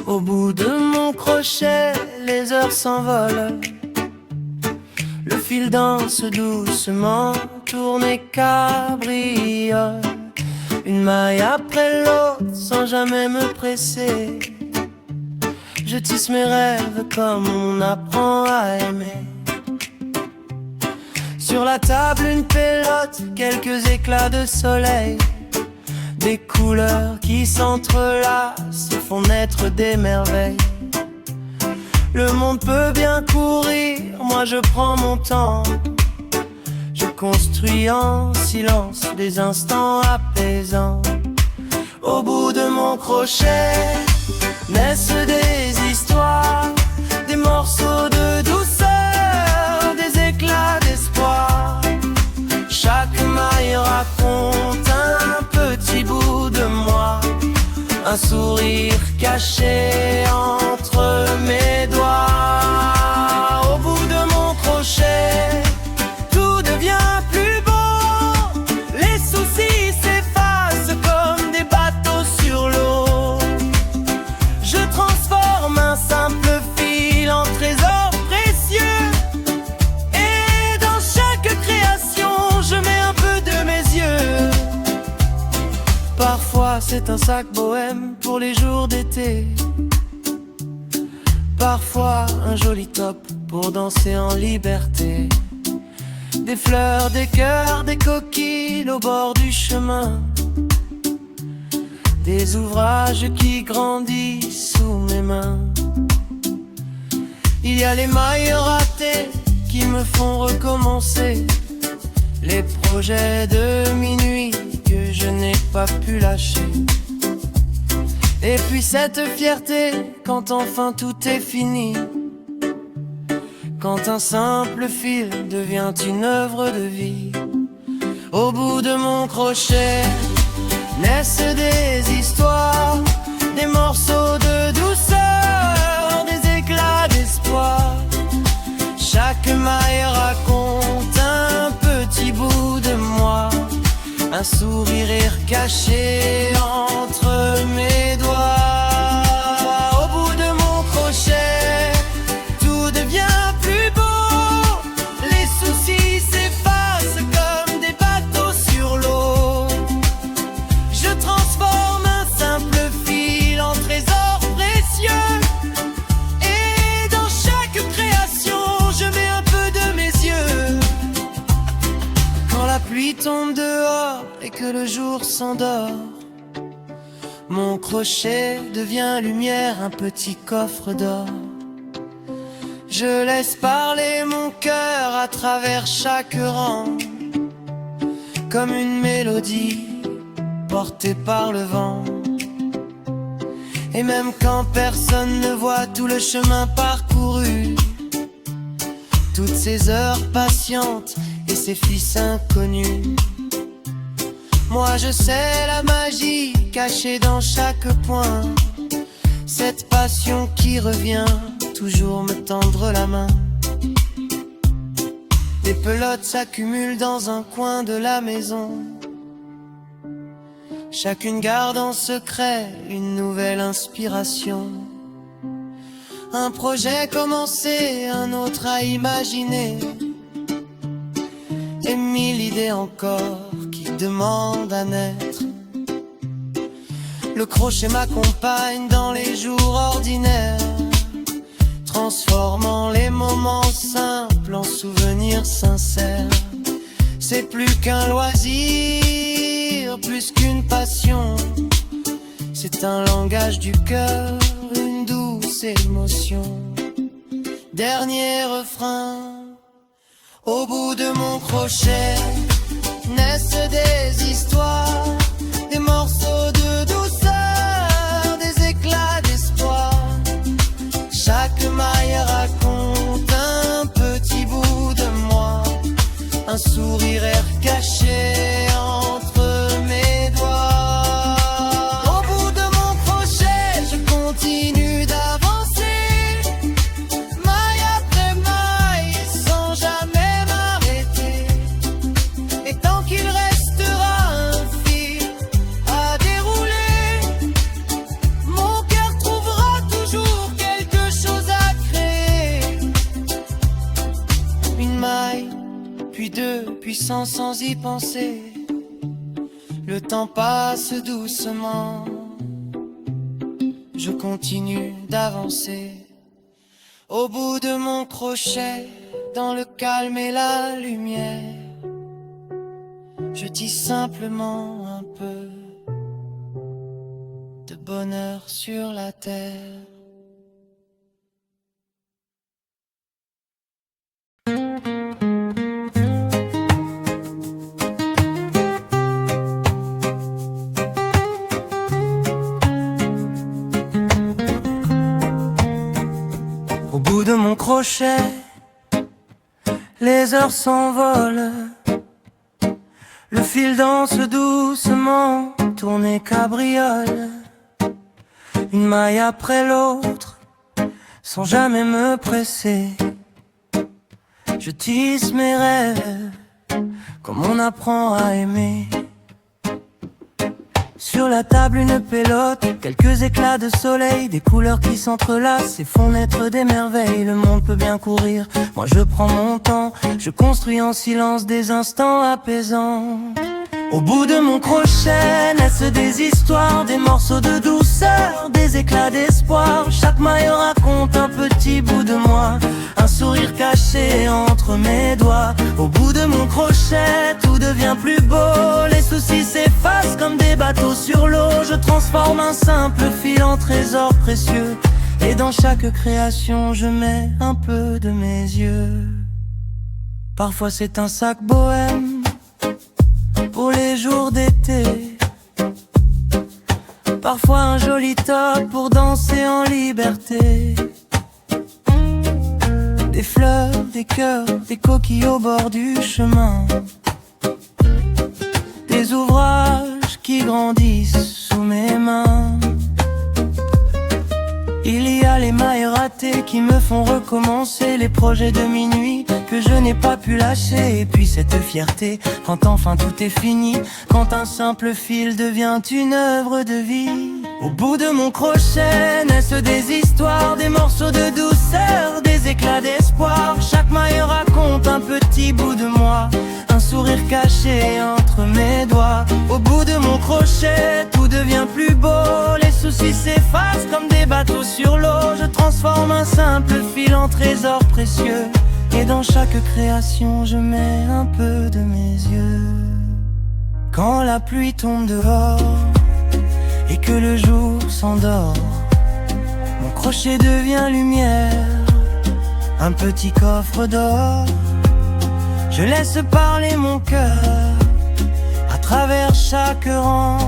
Au bout de mon crochet, les heures s'envolent. Le fil danse doucement, tourne et cabriole. Une maille après l'autre, sans jamais me presser. Je tisse mes rêves comme on apprend à aimer. Sur la table une pelote, quelques éclats de soleil. Des couleurs qui s'entrelacent et font naître des merveilles. Le monde peut bien courir, moi je prends mon temps. Je construis en silence des instants apaisants. Au bout de mon crochet naissent des histoires, des morceaux de douceur, des éclats d'espoir. Chaque maille raconte un petit bout de moi, un sourire caché entre mes doigts. Au bout de mon crochet, tout devient plus beau. Les soucis s'effacent comme des bateaux sur l'eau. Je transforme un simple fil en trésor précieux. Et dans chaque création, je mets un peu de mes yeux. Parfois c'est un sac bohème pour les jours d'été. Parfois un joli top pour danser en liberté. Des fleurs, des cœurs, des coquilles au bord du chemin. Des ouvrages qui grandissent sous mes mains. Il y a les mailles ratées qui me font recommencer. Les projets de minuit que je n'ai pas pu lâcher. Et puis cette fierté quand enfin tout est fini. Quand un simple fil devient une œuvre de vie. Au bout de mon crochet naissent des histoires, des morceaux de douceur, des éclats d'espoir. Chaque maille raconte un petit bout de moi, un sourire caché entre mes doigts. Au bout de mon crochet, tout devient plus beau. Les soucis s'effacent comme des bateaux sur l'eau. Je transforme un simple fil en trésor précieux. Et dans chaque création, je mets un peu de mes yeux. Quand la pluie tombe dehors et que le jour s'endort, mon crochet devient lumière, un petit coffre d'or. Je laisse parler mon cœur à travers chaque rang, comme une mélodie portée par le vent. Et même quand personne ne voit tout le chemin parcouru, toutes ces heures patientes et ces fils inconnus, moi je sais la magie cachée dans chaque point. Cette passion qui revient toujours me tendre la main. Des pelotes s'accumulent dans un coin de la maison. Chacune garde en secret une nouvelle inspiration. Un projet commencé, un autre à imaginer. Et mille idées encore qui demandent à naître. Le crochet m'accompagne dans les jours ordinaires, transformant les moments simples en souvenirs sincères. C'est plus qu'un loisir, plus qu'une passion. C'est un langage du cœur, une douce émotion. Dernier refrain. Au bout de mon crochet naissent des histoires, des morceaux de douceur, des éclats d'espoir. Chaque maille raconte un petit bout de moi, un sourire caché entre mes doigts. Au bout de mon crochet, je continue d'avancer, maille après maille, sans jamais mailles, puis 2, puis 100 sans y penser. Le temps passe doucement, je continue d'avancer. Au bout de mon crochet, dans le calme et la lumière, je tisse simplement un peu de bonheur sur la terre. Au bout de mon crochet, les heures s'envolent. Le fil danse doucement, tourné cabriole. Une maille après l'autre, sans jamais me presser. Je tisse mes rêves, comme on apprend à aimer. Sur la table une pelote, quelques éclats de soleil, des couleurs qui s'entrelacent et font naître des merveilles. Le monde peut bien courir, moi je prends mon temps, je construis en silence des instants apaisants. Au bout de mon crochet naissent des histoires, des morceaux de douceur, des éclats d'espoir. Chaque maille raconte un petit bout de moi, un sourire caché entre mes doigts. Au bout de mon crochet, tout devient plus beau, les soucis s'effacent comme des bateaux sur l'eau. Je transforme un simple fil en trésor précieux, et dans chaque création je mets un peu de mes yeux. Parfois c'est un sac bohème pour les jours d'été, parfois un joli top pour danser en liberté. Des fleurs, des cœurs, des coquilles au bord du chemin, des ouvrages qui grandissent sous mes mains. Il y a les mailles ratées qui me font recommencer, les projets de minuit que je n'ai pas pu lâcher. Et puis cette fierté quand enfin tout est fini, quand un simple fil devient une œuvre de vie. Au bout de mon crochet naissent des histoires, des morceaux de douceur, des éclats d'espoir. Chaque maille raconte un petit bout de moi, un sourire caché entre mes doigts. Au bout de mon crochet, tout devient plus beau, les soucis s'effacent comme des bateaux sur l'eau. Je transforme un simple fil en trésor précieux, et dans chaque création je mets un peu de mes yeux. Quand la pluie tombe dehors et que le jour s'endort, mon crochet devient lumière, un petit coffre d'or. Je laisse parler mon cœur à travers chaque rang.